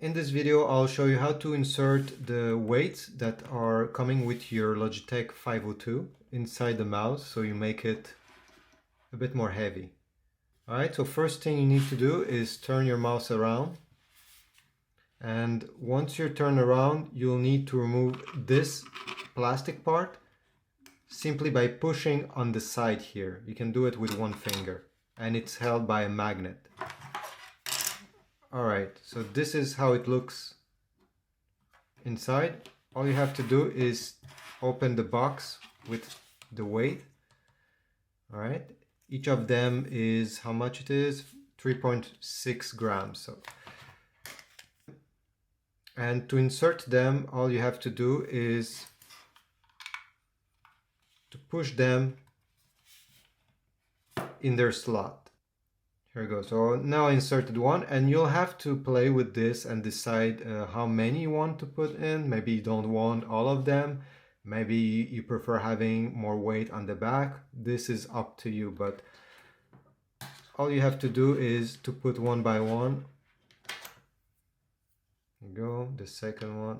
In this video, I'll show you how to insert the weights that are coming with your Logitech 502 inside the mouse so you make it a bit more heavy. Alright, so first thing you need to do is turn your mouse around. And once you're turned around, you'll need to remove this plastic part simply by pushing on the side here. You can do it with one finger and it's held by a magnet. Alright, so this is how it looks inside. All you have to do is open the box with the weight. Alright, each of them is, how much it is? 3.6 grams. And to insert them, all you have to do is to push them in their slot. Here we go. So now I inserted one, and you'll have to play with this and decide how many you want to put in. Maybe you don't want all of them. Maybe you prefer having more weight on the back. This is up to you, but all you have to do is to put one by one. Here we go, the second one.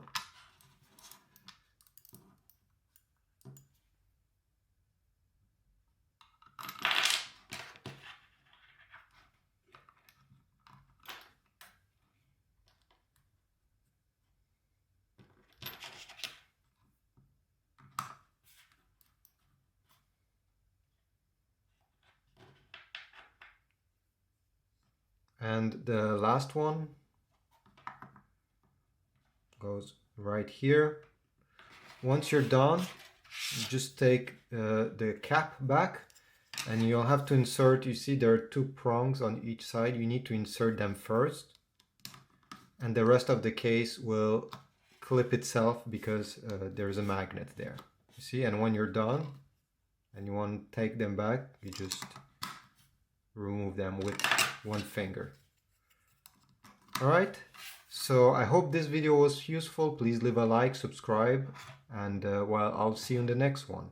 And the last one goes right here. Once you're done, you just take the cap back and you'll have to insert, you see there are two prongs on each side. You need to insert them first and the rest of the case will clip itself because there's a magnet there. You see, and when you're done and you want to take them back, you just remove them with one finger. Alright, so I hope this video was useful. Please leave a like, subscribe, and well, I'll see you in the next one.